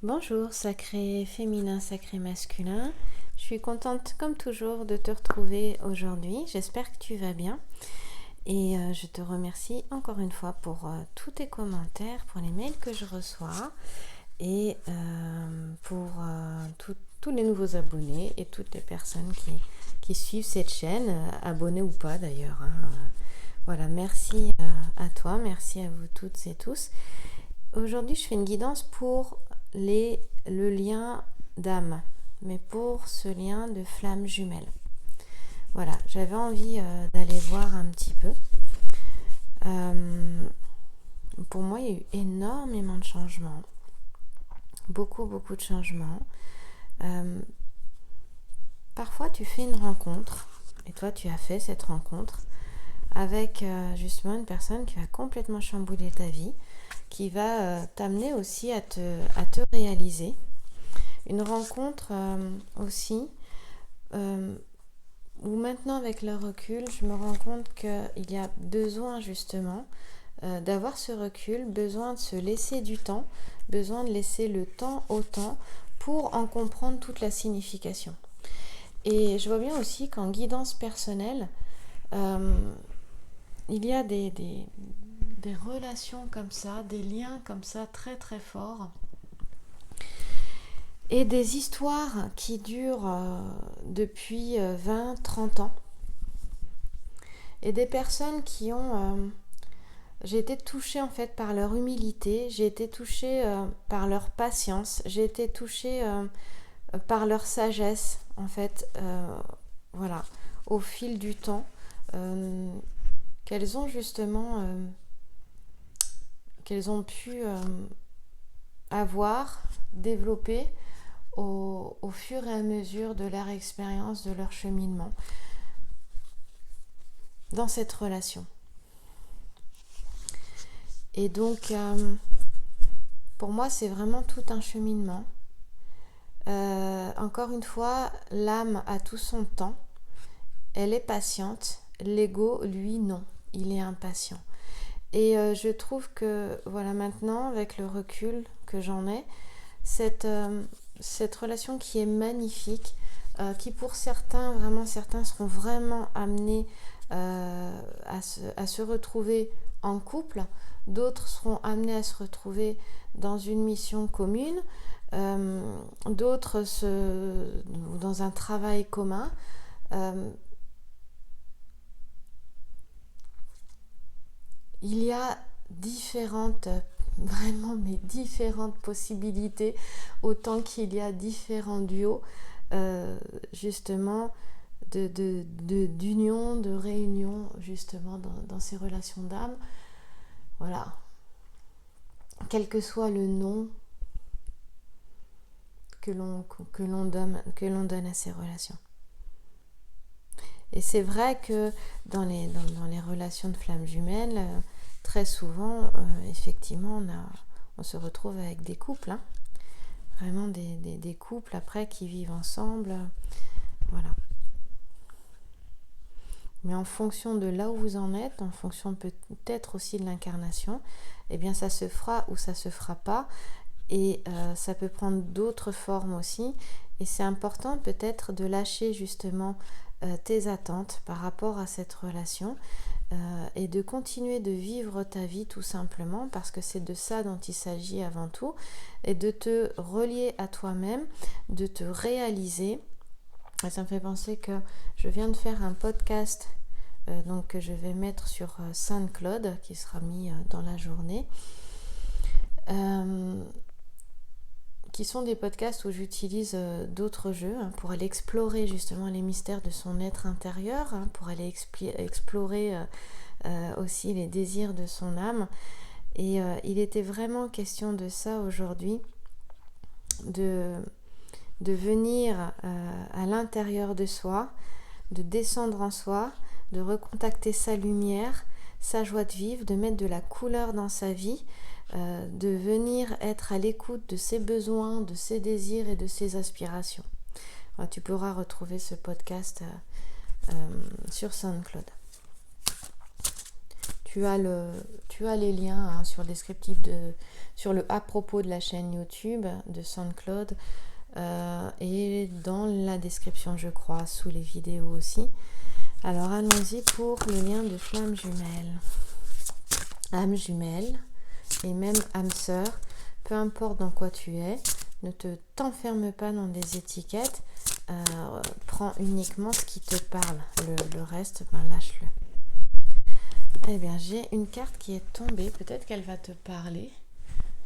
Bonjour, sacré féminin, sacré masculin. Je suis contente comme toujours de te retrouver aujourd'hui. J'espère que tu vas bien. Et je te remercie encore une fois pour tous tes commentaires, pour les mails que je reçois et pour tous les nouveaux abonnés et toutes les personnes qui suivent cette chaîne, abonnés ou pas d'ailleurs. Voilà, merci à toi, merci à vous toutes et tous. Aujourd'hui, je fais une guidance pour le lien d'âme, mais pour ce lien de flamme jumelle. Voilà, j'avais envie d'aller voir un petit peu. Pour moi, il y a eu énormément de changements. Beaucoup de changements. Parfois, tu fais une rencontre, et toi, tu as fait cette rencontre avec justement une personne qui va complètement chambouler ta vie, qui va t'amener aussi à te réaliser. Une rencontre aussi où maintenant avec le recul, je me rends compte qu'il y a besoin justement d'avoir ce recul, besoin de se laisser du temps, besoin de laisser le temps au temps pour en comprendre toute la signification. Et je vois bien aussi qu'en guidance personnelle, il y a des relations comme ça, des liens comme ça très très forts et des histoires qui durent depuis 20-30 ans et des personnes qui ont... j'ai été touchée en fait par leur humilité, j'ai été touchée par leur patience, j'ai été touchée par leur sagesse en fait, voilà, au fil du temps, qu'elles ont justement... qu'elles ont pu avoir, développer au fur et à mesure de leur expérience, de leur cheminement dans cette relation. Et donc, pour moi, c'est vraiment tout un cheminement. Encore une fois, l'âme a tout son temps. Elle est patiente. L'ego, lui, non. Il est impatient. Et je trouve que, voilà, maintenant, avec le recul que j'en ai, cette relation qui est magnifique, qui pour certains, vraiment certains seront vraiment amenés à se retrouver en couple, d'autres seront amenés à se retrouver dans une mission commune, d'autres dans un travail commun. Il y a vraiment différentes possibilités, autant qu'il y a différents duos, justement, d'union, de réunion, justement, dans ces relations d'âme. Voilà. Quel que soit le nom que l'on donne à ces relations. Et c'est vrai que dans les relations de flammes jumelles, très souvent, effectivement, on se retrouve avec des couples, hein. Vraiment des couples après qui vivent ensemble, voilà. Mais en fonction de là où vous en êtes, en fonction peut-être aussi de l'incarnation, eh bien ça se fera ou ça se fera pas, et ça peut prendre d'autres formes aussi. Et c'est important peut-être de lâcher justement tes attentes par rapport à cette relation et de continuer de vivre ta vie tout simplement, parce que c'est de ça dont il s'agit avant tout, et de te relier à toi-même, de te réaliser. Et ça me fait penser que je viens de faire un podcast donc que je vais mettre sur SoundCloud, qui sera mis dans la journée, qui sont des podcasts où j'utilise d'autres jeux pour aller explorer justement les mystères de son être intérieur, pour aller explorer aussi les désirs de son âme. Et il était vraiment question de ça aujourd'hui, de venir à l'intérieur de soi, de descendre en soi, de recontacter sa lumière, sa joie de vivre, de mettre de la couleur dans sa vie, de venir être à l'écoute de ses besoins, de ses désirs et de ses aspirations. Alors, tu pourras retrouver ce podcast sur SoundCloud. tu as les liens hein, sur le descriptif sur le à propos de la chaîne YouTube de SoundCloud et dans la description, je crois, sous les vidéos aussi. Alors allons-y pour le lien de flamme jumelle. Âme jumelle et même âme sœur, peu importe dans quoi tu es, ne t'enferme pas dans des étiquettes, prends uniquement ce qui te parle, le reste, lâche-le. Eh bien, j'ai une carte qui est tombée, peut-être qu'elle va te parler.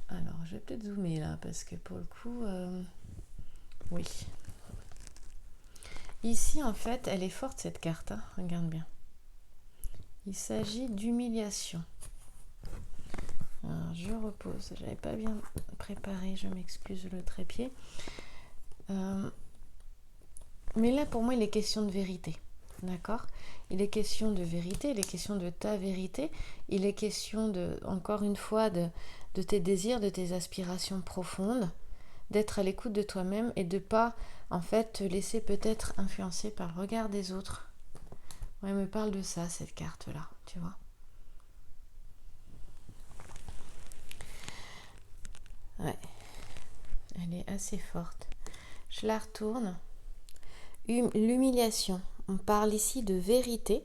Alors, je vais peut-être zoomer là, parce que pour le coup, oui. Ici, en fait, elle est forte cette carte, hein, regarde bien. Il s'agit d'humiliation. Alors, je repose, j'avais pas bien préparé, je m'excuse le trépied. Mais là, pour moi, il est question de vérité. D'accord ? Il est question de vérité, il est question de ta vérité, il est question encore une fois, de tes désirs, de tes aspirations profondes, d'être à l'écoute de toi-même et de pas, en fait, te laisser peut-être influencer par le regard des autres. Ouais, elle me parle de ça, cette carte-là, tu vois. Ouais, elle est assez forte. Je la retourne. L'humiliation. On parle ici de vérité,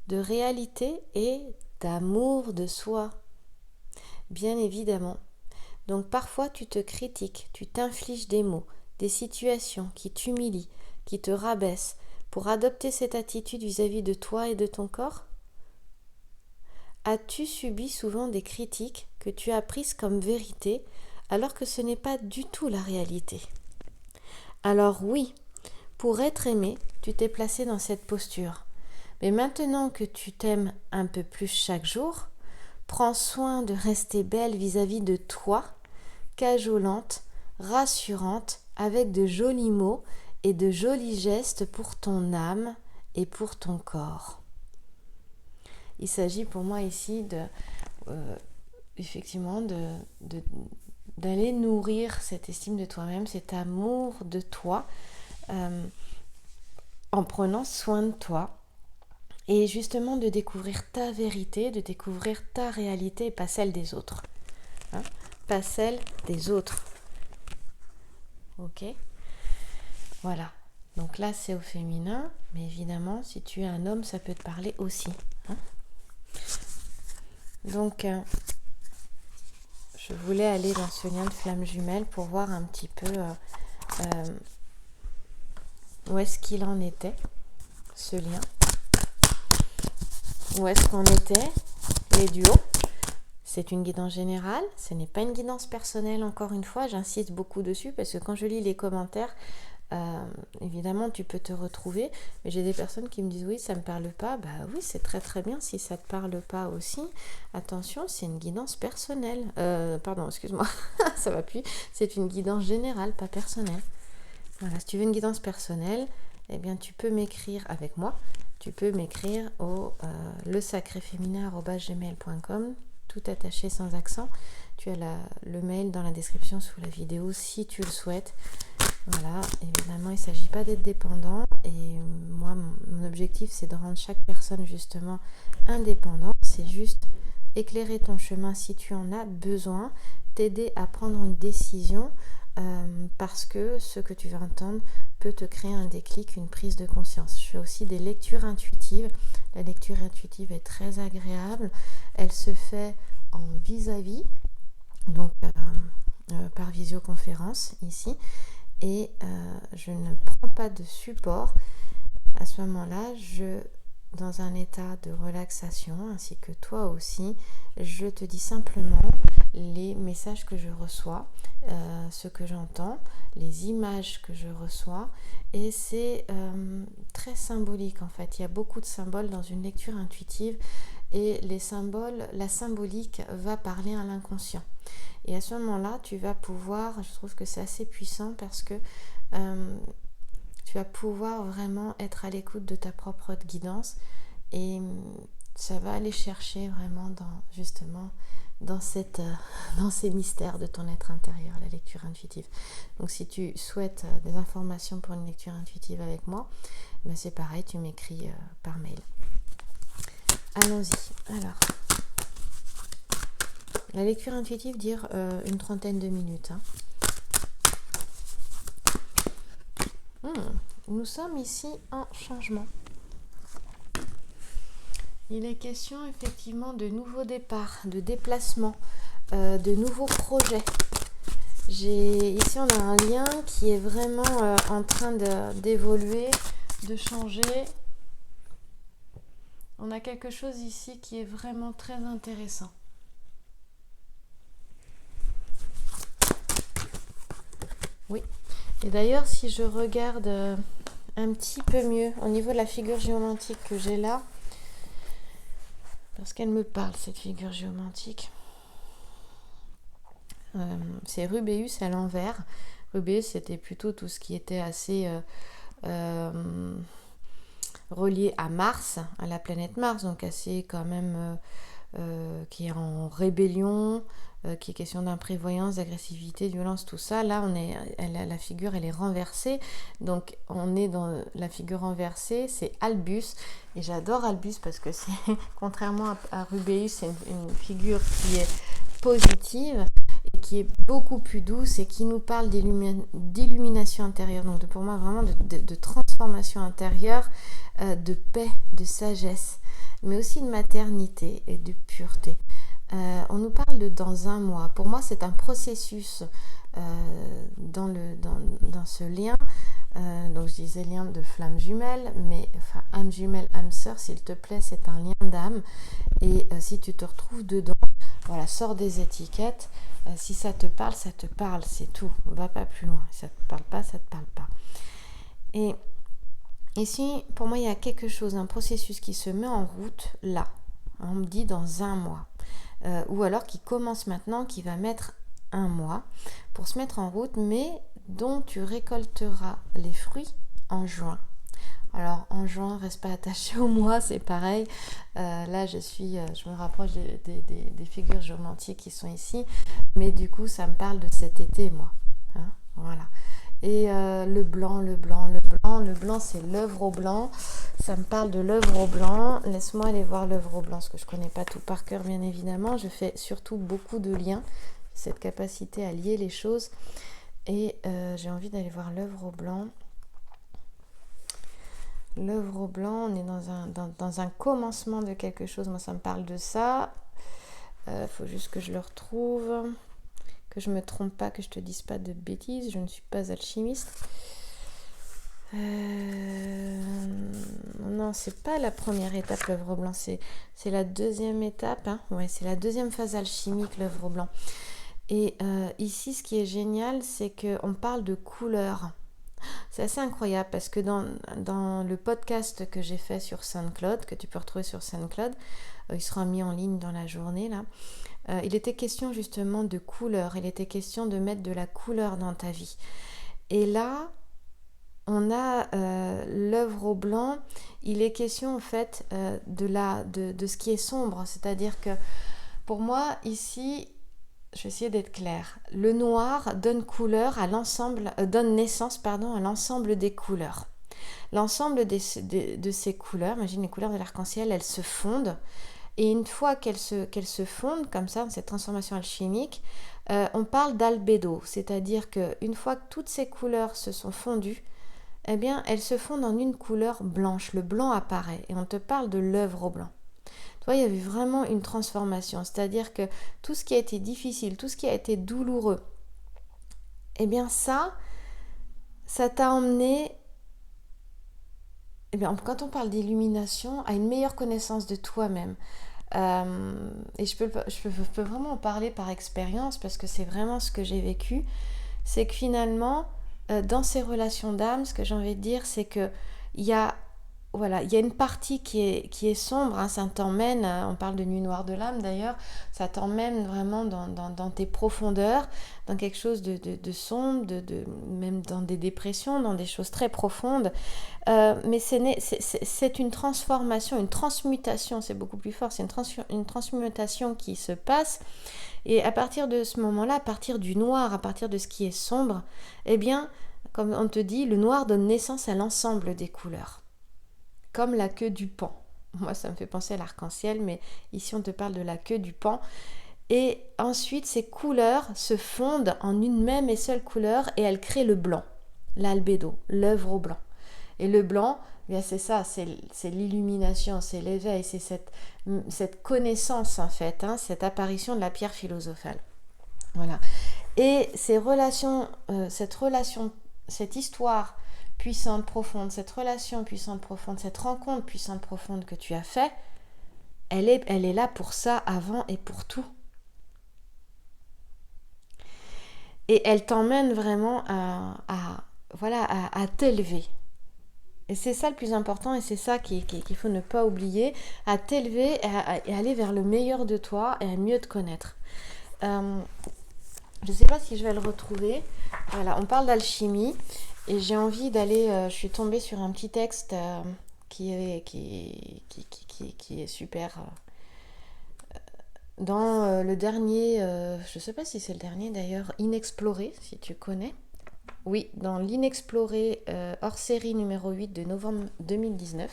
de réalité et d'amour de soi. Bien évidemment. Donc parfois tu te critiques, tu t'infliges des mots, des situations qui t'humilient, qui te rabaissent, pour adopter cette attitude vis-à-vis de toi et de ton corps ? As-tu subi souvent des critiques que tu as prises comme vérité alors que ce n'est pas du tout la réalité ? Alors oui, pour être aimé, tu t'es placé dans cette posture. Mais maintenant que tu t'aimes un peu plus chaque jour, prends soin de rester belle vis-à-vis de toi, cajolante, rassurante, avec de jolis mots et de jolis gestes pour ton âme et pour ton corps. Il s'agit pour moi ici effectivement d'aller nourrir cette estime de toi-même, cet amour de toi, en prenant soin de toi et justement de découvrir ta vérité, de découvrir ta réalité et pas celle des autres. Hein ? Pas celle des autres. Ok ? Voilà. Donc là, c'est au féminin, mais évidemment, si tu es un homme, ça peut te parler aussi. Hein ? Donc, je voulais aller dans ce lien de flamme jumelle pour voir un petit peu où est-ce qu'il en était, ce lien. Où est-ce qu'on était, les duos. C'est une guidance générale, ce n'est pas une guidance personnelle, encore une fois, j'insiste beaucoup dessus parce que quand je lis les commentaires, évidemment tu peux te retrouver, mais j'ai des personnes qui me disent oui, ça me parle pas. Bah oui, c'est très très bien si ça te parle pas aussi. Attention, c'est une guidance personnelle. Pardon, excuse-moi, ça va plus. C'est une guidance générale, pas personnelle. Voilà, si tu veux une guidance personnelle, eh bien tu peux m'écrire avec moi. Tu peux m'écrire au lesacréféminin@gmail.com, tout attaché sans accent. Tu as le mail dans la description sous la vidéo si tu le souhaites. Voilà, évidemment, il ne s'agit pas d'être dépendant et moi, mon objectif, c'est de rendre chaque personne justement indépendante. C'est juste éclairer ton chemin si tu en as besoin, t'aider à prendre une décision parce que ce que tu vas entendre peut te créer un déclic, une prise de conscience. Je fais aussi des lectures intuitives. La lecture intuitive est très agréable. Elle se fait en vis-à-vis, donc par visioconférence ici. Et je ne prends pas de support. À ce moment-là, dans un état de relaxation, ainsi que toi aussi, je te dis simplement les messages que je reçois, ce que j'entends, les images que je reçois, et c'est très symbolique en fait. Il y a beaucoup de symboles dans une lecture intuitive, et les symboles, la symbolique va parler à l'inconscient. Et à ce moment-là, tu vas pouvoir, je trouve que c'est assez puissant parce que tu vas pouvoir vraiment être à l'écoute de ta propre guidance et ça va aller chercher vraiment dans ces mystères de ton être intérieur, la lecture intuitive. Donc si tu souhaites des informations pour une lecture intuitive avec moi, ben c'est pareil, tu m'écris par mail. Allons-y. Alors, La lecture intuitive dure une trentaine de minutes. Nous sommes ici en changement. Il est question effectivement de nouveaux départs, de déplacements, de nouveaux projets. Ici on a un lien qui est vraiment en train d'évoluer, de changer. On a quelque chose ici qui est vraiment très intéressant. Oui. Et d'ailleurs, si je regarde un petit peu mieux au niveau de la figure géomantique que j'ai là, parce qu'elle me parle cette figure géomantique, c'est Rubéus à l'envers. Rubéus, c'était plutôt tout ce qui était assez relié à Mars, à la planète Mars, donc assez quand même qui est en rébellion, qui est question d'imprévoyance, d'agressivité, de violence, tout ça. Là, la figure, elle est renversée. Donc, on est dans la figure renversée, c'est Albus. Et j'adore Albus parce que c'est, contrairement à Rubéus, c'est une figure qui est positive et qui est beaucoup plus douce et qui nous parle d'illumination intérieure. Donc, pour moi, vraiment de transformation intérieure, de paix, de sagesse, mais aussi de maternité et de pureté. On nous parle de dans un mois. Pour moi, c'est un processus dans ce lien. Donc, je disais lien de flamme jumelle, mais enfin, âme jumelle, âme sœur, s'il te plaît, c'est un lien d'âme. Et si tu te retrouves dedans, voilà, sors des étiquettes. Si ça te parle, c'est tout. Va pas plus loin. Si ça te parle pas, ça te parle pas. Et ici, pour moi, il y a quelque chose, un processus qui se met en route là. On me dit dans un mois. Ou alors qui commence maintenant, qui va mettre un mois pour se mettre en route, mais dont tu récolteras les fruits en juin. Alors en juin, reste pas attaché au mois, c'est pareil. Là, je me rapproche des figures géomantiques qui sont ici, mais du coup, ça me parle de cet été, moi. Voilà. Et le blanc, c'est l'œuvre au blanc. Ça me parle de l'œuvre au blanc. Laisse-moi aller voir l'œuvre au blanc, parce que je ne connais pas tout par cœur, bien évidemment. Je fais surtout beaucoup de liens, cette capacité à lier les choses. Et j'ai envie d'aller voir l'œuvre au blanc. L'œuvre au blanc, on est dans un commencement de quelque chose. Moi, ça me parle de ça. Faut juste que je le retrouve. Que je me trompe pas, que je te dise pas de bêtises, je ne suis pas alchimiste. Non, c'est pas la première étape, l'œuvre blanc, c'est la deuxième étape. Ouais, c'est la deuxième phase alchimique, l'œuvre blanc. Et ici, ce qui est génial, c'est qu'on parle de couleurs. C'est assez incroyable parce que dans le podcast que j'ai fait sur SoundCloud, que tu peux retrouver sur SoundCloud, il sera mis en ligne dans la journée là. Il était question justement de couleur, il était question de mettre de la couleur dans ta vie. Et là, on a l'œuvre au blanc, il est question en fait de ce qui est sombre, c'est-à-dire que pour moi ici, je vais essayer d'être claire, le noir donne donne naissance à l'ensemble des couleurs. L'ensemble de ces couleurs, imagine les couleurs de l'arc-en-ciel, elles se fondent. Et une fois qu'elles se fondent, comme ça, cette transformation alchimique, on parle d'albédo, c'est-à-dire qu'une fois que toutes ces couleurs se sont fondues, eh bien, elles se fondent en une couleur blanche. Le blanc apparaît et on te parle de l'œuvre au blanc. Tu vois, il y avait vraiment une transformation, c'est-à-dire que tout ce qui a été difficile, tout ce qui a été douloureux, eh bien ça t'a emmené, eh bien, quand on parle d'illumination, à une meilleure connaissance de toi-même. Et je peux vraiment en parler par expérience parce que c'est vraiment ce que j'ai vécu. C'est que finalement, dans ces relations d'âme, ce que j'ai envie de dire, c'est que il y a une partie qui est sombre, ça t'emmène, on parle de nuit noire de l'âme d'ailleurs, ça t'emmène vraiment dans tes profondeurs, dans quelque chose de sombre, même dans des dépressions, dans des choses très profondes. Mais c'est une transformation, une transmutation, c'est beaucoup plus fort, c'est une transmutation qui se passe. Et à partir de ce moment-là, à partir du noir, à partir de ce qui est sombre, eh bien, comme on te dit, le noir donne naissance à l'ensemble des couleurs. Comme la queue du paon. Moi, ça me fait penser à l'arc-en-ciel, mais ici, on te parle de la queue du paon. Et ensuite, ces couleurs se fondent en une même et seule couleur et elles créent le blanc, l'albédo, l'œuvre au blanc. Et le blanc, bien c'est ça, c'est l'illumination, c'est l'éveil, c'est cette connaissance en fait, cette apparition de la pierre philosophale. Voilà. Et cette histoire puissante, profonde, cette relation puissante, profonde, cette rencontre puissante, profonde que tu as fait, elle est là pour ça avant et pour tout. Et elle t'emmène vraiment à t'élever. Et c'est ça le plus important et c'est ça qu'il faut ne pas oublier, à t'élever et aller vers le meilleur de toi et à mieux te connaître. Je ne sais pas si je vais le retrouver. Voilà, on parle d'alchimie et j'ai envie d'aller... je suis tombée sur un petit texte qui est super... dans le dernier, je ne sais pas si c'est le dernier d'ailleurs, Inexploré, si tu connais. Oui, dans l'Inexploré hors série numéro 8 de novembre 2019.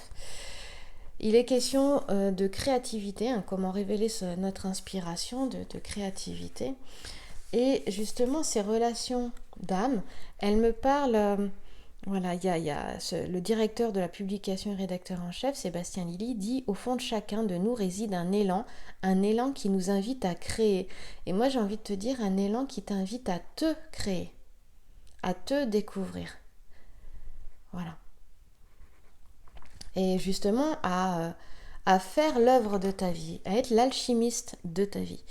Il est question de créativité, comment révéler notre inspiration de créativité. Et justement, ces relations d'âme, elles me parlent... Voilà, il y a le directeur de la publication et rédacteur en chef, Sébastien Lilly, dit « Au fond de chacun de nous réside un élan qui nous invite à créer. » Et moi, j'ai envie de te dire, un élan qui t'invite à te créer, à te découvrir. Voilà. Et justement, à faire l'œuvre de ta vie, à être l'alchimiste de ta vie.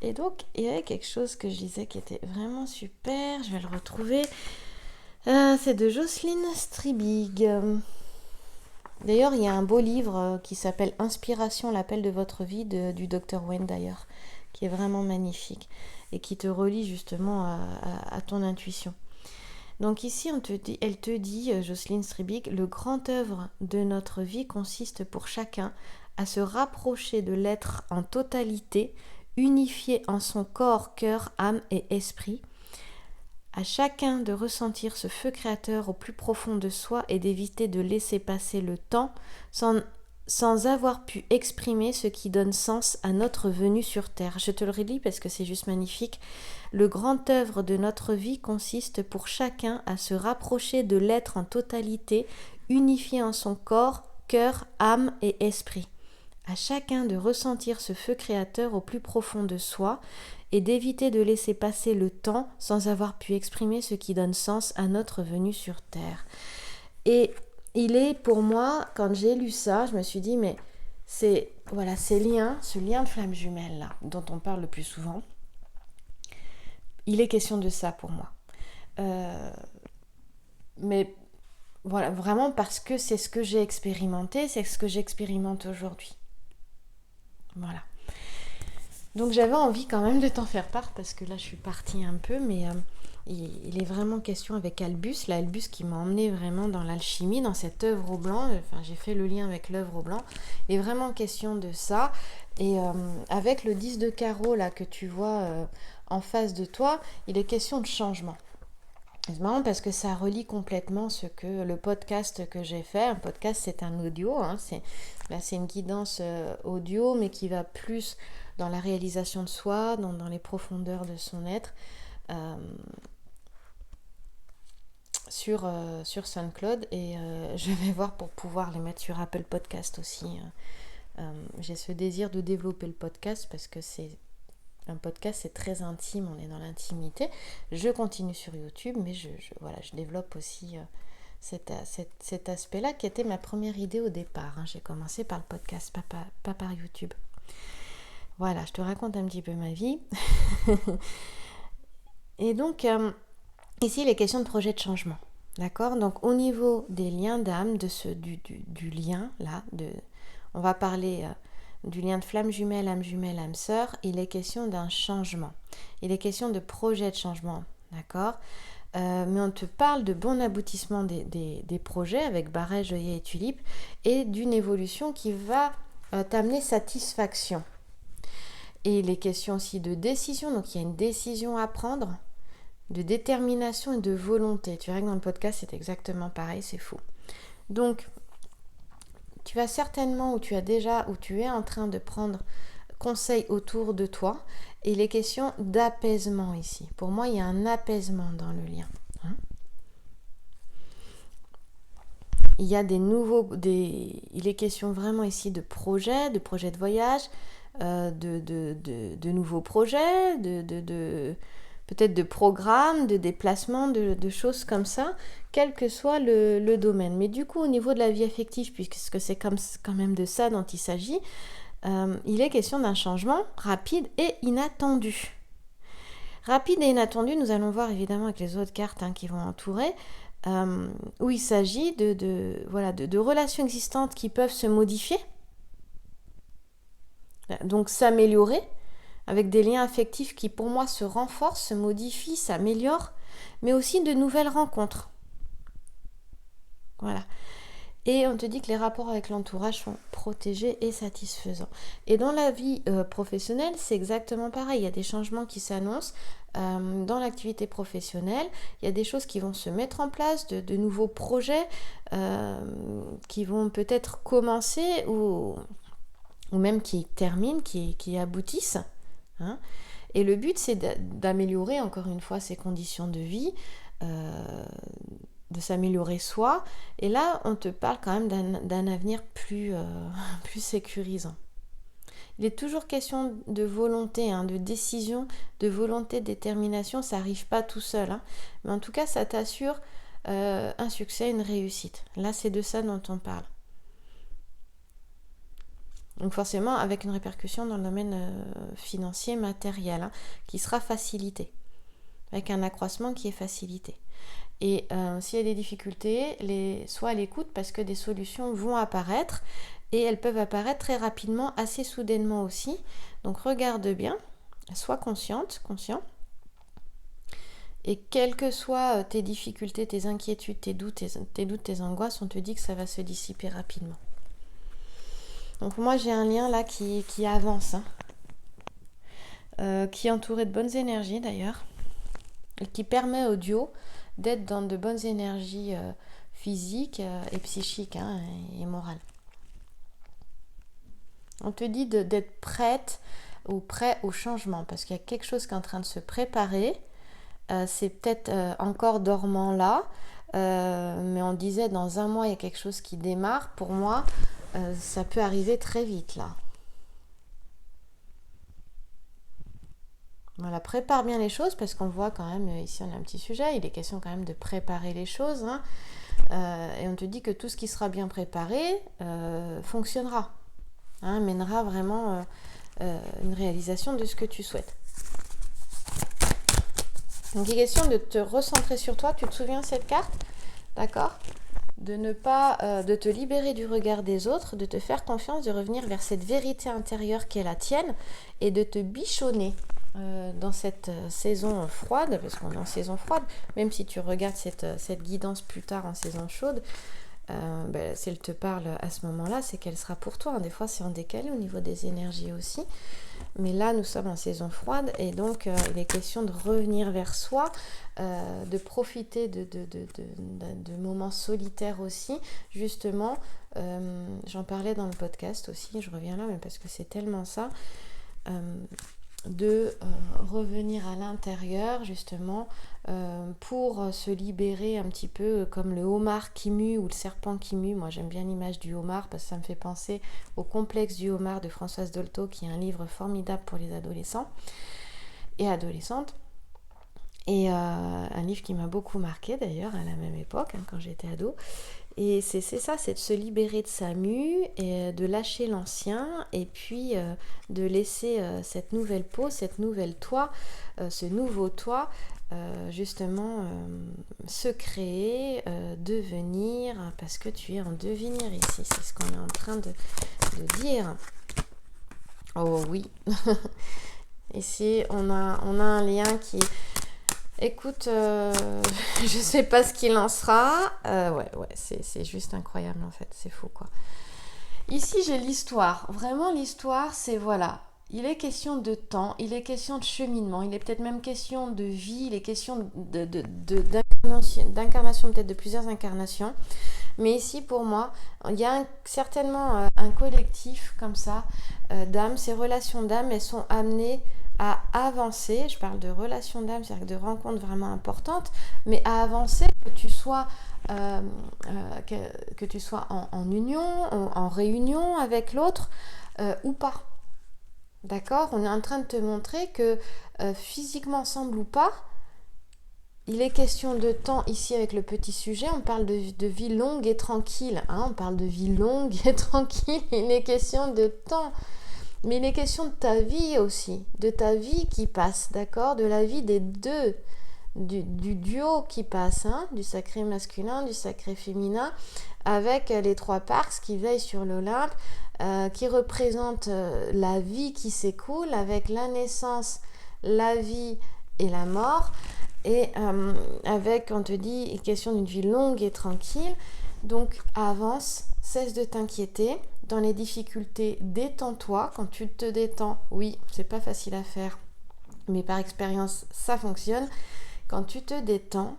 Et donc, il y avait quelque chose que je disais qui était vraiment super, je vais le retrouver. C'est de Jocelyne Stribig. D'ailleurs, il y a un beau livre qui s'appelle « Inspiration, l'appel de votre vie » du Dr Wayne d'ailleurs, qui est vraiment magnifique et qui te relie justement à ton intuition. Donc ici, elle te dit, Jocelyne Stribig, le grand œuvre de notre vie consiste pour chacun à se rapprocher de l'être en totalité, unifié en son corps, cœur, âme et esprit. À chacun de ressentir ce feu créateur au plus profond de soi et d'éviter de laisser passer le temps sans avoir pu exprimer ce qui donne sens à notre venue sur Terre. Je te le relis parce que c'est juste magnifique. Le grand œuvre de notre vie consiste pour chacun à se rapprocher de l'être en totalité, unifié en son corps, cœur, âme et esprit. À chacun de ressentir ce feu créateur au plus profond de soi et d'éviter de laisser passer le temps sans avoir pu exprimer ce qui donne sens à notre venue sur Terre. Et il est pour moi, quand j'ai lu ça, je me suis dit, mais ce lien de flamme jumelle là, dont on parle le plus souvent, il est question de ça pour moi. Mais voilà, vraiment parce que c'est ce que j'ai expérimenté, c'est ce que j'expérimente aujourd'hui. Voilà. Donc j'avais envie quand même de t'en faire part parce que là je suis partie un peu, mais il est vraiment question avec Albus, l'Albus qui m'a emmenée vraiment dans l'alchimie, dans cette œuvre au blanc. Enfin, j'ai fait le lien avec l'œuvre au blanc. Il est vraiment question de ça. Et avec le 10 de carreau là que tu vois en face de toi, il est question de changement. C'est marrant parce que ça relie complètement ce que le podcast que j'ai fait. Un podcast, c'est un audio. C'est une guidance audio, mais qui va plus dans la réalisation de soi, dans les profondeurs de son être. Sur SoundCloud. Et je vais voir pour pouvoir les mettre sur Apple Podcast aussi. J'ai ce désir de développer le podcast parce que un podcast, c'est très intime, on est dans l'intimité. Je continue sur YouTube, mais je développe aussi cet aspect-là qui était ma première idée au départ. J'ai commencé par le podcast, pas par YouTube. Voilà, je te raconte un petit peu ma vie. Et donc, ici, il est question de projet de changement. D'accord ? Donc, au niveau des liens d'âme, du lien, là, on va parler... du lien de flamme jumelle, âme sœur, il est question d'un changement. Il est question de projet de changement, d'accord ? Mais on te parle de bon aboutissement des projets avec barrage, œillet et tulipe et d'une évolution qui va t'amener satisfaction. Et il est question aussi de décision, donc il y a une décision à prendre, de détermination et de volonté. Tu verras que dans le podcast, c'est exactement pareil, c'est fou. Donc, tu vas certainement, ou tu es en train de prendre conseils autour de toi. Et il est question d'apaisement ici. Pour moi, il y a un apaisement dans le lien. Il y a il est question vraiment ici de projets de voyage, de nouveaux projets, peut-être de programmes, de déplacements, de choses comme ça, quel que soit le domaine. Mais du coup, au niveau de la vie affective, puisque c'est quand même de ça dont il s'agit, il est question d'un changement rapide et inattendu. Rapide et inattendu, nous allons voir évidemment avec les autres cartes qui vont entourer, où il s'agit de relations existantes qui peuvent se modifier, donc s'améliorer, avec des liens affectifs qui pour moi se renforcent, se modifient, s'améliorent, mais aussi de nouvelles rencontres. Voilà. Et on te dit que les rapports avec l'entourage sont protégés et satisfaisants. Et dans la vie professionnelle, c'est exactement pareil. Il y a des changements qui s'annoncent dans l'activité professionnelle. Il y a des choses qui vont se mettre en place, de nouveaux projets qui vont peut-être commencer ou même qui terminent, qui aboutissent. Et le but, c'est d'améliorer encore une fois ses conditions de vie, de s'améliorer soi. Et là, on te parle quand même d'un avenir plus sécurisant. Il est toujours question de volonté, de décision, de volonté, de détermination. Ça n'arrive pas tout seul. Mais en tout cas, ça t'assure un succès, une réussite. Là, c'est de ça dont on parle. Donc forcément, avec une répercussion dans le domaine financier, matériel, qui sera facilité. Avec un accroissement qui est facilité. Et s'il y a des difficultés, sois à l'écoute parce que des solutions vont apparaître et elles peuvent apparaître très rapidement, assez soudainement aussi. Donc regarde bien, sois conscient. Et quelles que soient tes difficultés, tes inquiétudes, tes doutes, tes angoisses, on te dit que ça va se dissiper rapidement. Donc moi j'ai un lien là qui avance, qui est entouré de bonnes énergies d'ailleurs, et qui permet au duo d'être dans de bonnes énergies physiques et psychiques et morales. On te dit d'être prête ou prêt au changement parce qu'il y a quelque chose qui est en train de se préparer. C'est peut-être encore dormant là, mais on disait dans un mois il y a quelque chose qui démarre. Pour moi, ça peut arriver très vite là. Voilà, prépare bien les choses parce qu'on voit quand même, ici on a un petit sujet, il est question quand même de préparer les choses. Et on te dit que tout ce qui sera bien préparé fonctionnera, mènera vraiment une réalisation de ce que tu souhaites. Donc il est question de te recentrer sur toi, tu te souviens de cette carte, d'accord ? De ne pas, de te libérer du regard des autres, de te faire confiance, de revenir vers cette vérité intérieure qui est la tienne et de te bichonner. Dans cette saison froide, parce qu'on est en saison froide, même si tu regardes cette guidance plus tard en saison chaude, si elle te parle à ce moment-là, c'est qu'elle sera pour toi. Des fois, c'est en décalé au niveau des énergies aussi. Mais là, nous sommes en saison froide et donc il est question de revenir vers soi, de profiter de moments solitaires aussi. Justement, j'en parlais dans le podcast aussi, je reviens là, mais parce que c'est tellement ça. De revenir à l'intérieur justement pour se libérer un petit peu comme le homard qui mue ou le serpent qui mue. Moi j'aime bien l'image du homard parce que ça me fait penser au complexe du homard de Françoise Dolto qui est un livre formidable pour les adolescents et adolescentes et un livre qui m'a beaucoup marqué d'ailleurs à la même époque quand j'étais ado. Et c'est ça, c'est de se libérer de sa mue et de lâcher l'ancien et puis de laisser cette nouvelle peau, cette nouvelle toi, ce nouveau toi justement se créer, devenir, parce que tu es en devenir ici, c'est ce qu'on est en train de dire. Oh oui, ici on a un lien qui... Écoute, je sais pas ce qu'il en sera. C'est juste incroyable en fait, c'est fou quoi. Ici j'ai l'histoire. Vraiment l'histoire, c'est voilà. Il est question de temps, il est question de cheminement, il est peut-être même question de vie, il est question d'incarnation, peut-être de plusieurs incarnations. Mais ici, pour moi, il y a certainement un collectif comme ça d'âmes. Ces relations d'âmes, elles sont amenées à avancer. Je parle de relations d'âme, c'est-à-dire de rencontres vraiment importantes, mais à avancer, que tu sois en union, en réunion avec l'autre ou pas. D'accord? On est en train de te montrer que physiquement ensemble ou pas, il est question de temps ici avec le petit sujet. On parle de vie longue et tranquille. Hein, on parle de vie longue et tranquille. Il est question de temps. Mais il est question de ta vie aussi. De ta vie qui passe, d'accord? De la vie des deux. Du duo qui passe, hein, du sacré masculin, du sacré féminin, avec les trois parts qui veillent sur l'Olympe, qui représentent la vie qui s'écoule, avec la naissance, la vie et la mort, et avec, on te dit, question d'une vie longue et tranquille. Donc avance, cesse de t'inquiéter. Dans les difficultés, détends-toi. Quand tu te détends, oui, c'est pas facile à faire, mais par expérience, ça fonctionne. Quand tu te détends,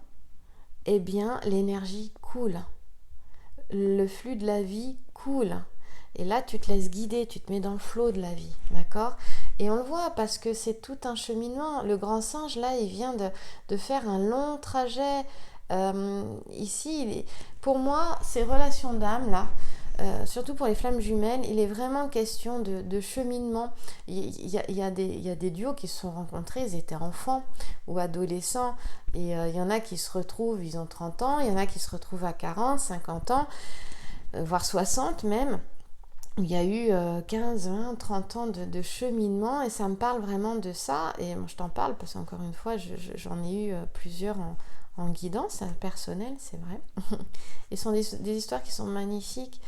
eh bien, l'énergie coule. Le flux de la vie coule. Et là, tu te laisses guider, tu te mets dans le flot de la vie, d'accord? Et on le voit parce que c'est tout un cheminement. Le grand singe, là, il vient de faire un long trajet. Ici, pour moi, ces relations d'âme, là, surtout pour les flammes jumelles, il est vraiment question de cheminement. Il y a des duos qui se sont rencontrés, ils étaient enfants ou adolescents, et il y en a qui se retrouvent, ils ont 30 ans, il y en a qui se retrouvent à 40, 50 ans, voire 60 même. Il y a eu 15, 20, 30 ans de cheminement, et ça me parle vraiment de ça. Et moi, je t'en parle parce qu'encore une fois, j'en ai eu plusieurs en guidance personnelle, c'est vrai. Et ce sont des histoires qui sont magnifiques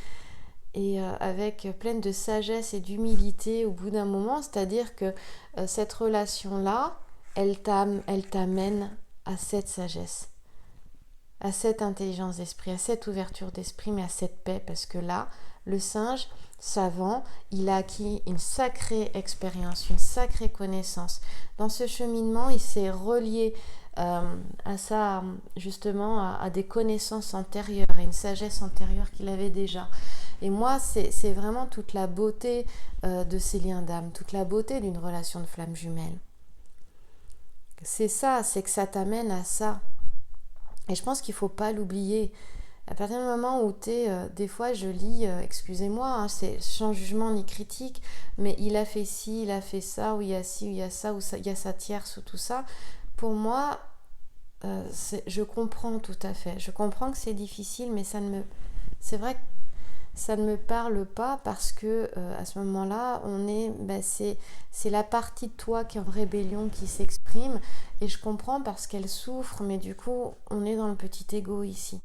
et avec pleine de sagesse et d'humilité au bout d'un moment. C'est-à-dire que cette relation-là, elle t'amène à cette sagesse, à cette intelligence d'esprit, à cette ouverture d'esprit, mais à cette paix. Parce que là, le singe savant, il a acquis une sacrée expérience, une sacrée connaissance. Dans ce cheminement, il s'est relié à ça, justement, à des connaissances antérieures, à une sagesse antérieure qu'il avait déjà. Et moi, c'est vraiment toute la beauté de ces liens d'âme, toute la beauté d'une relation de flamme jumelle. C'est ça, c'est que ça t'amène à ça. Et je pense qu'il ne faut pas l'oublier. À partir du moment où des fois je lis, excusez-moi, hein, c'est sans jugement ni critique, mais il a fait ci, il a fait ça, ou il y a ci, ou il y a ça, ou ça, il y a sa tierce, ou tout ça. Pour moi, je comprends tout à fait. Je comprends que c'est difficile, mais c'est vrai que ça ne me parle pas parce que à ce moment-là, c'est la partie de toi qui est en rébellion qui s'exprime, et je comprends parce qu'elle souffre, mais du coup, on est dans le petit ego ici.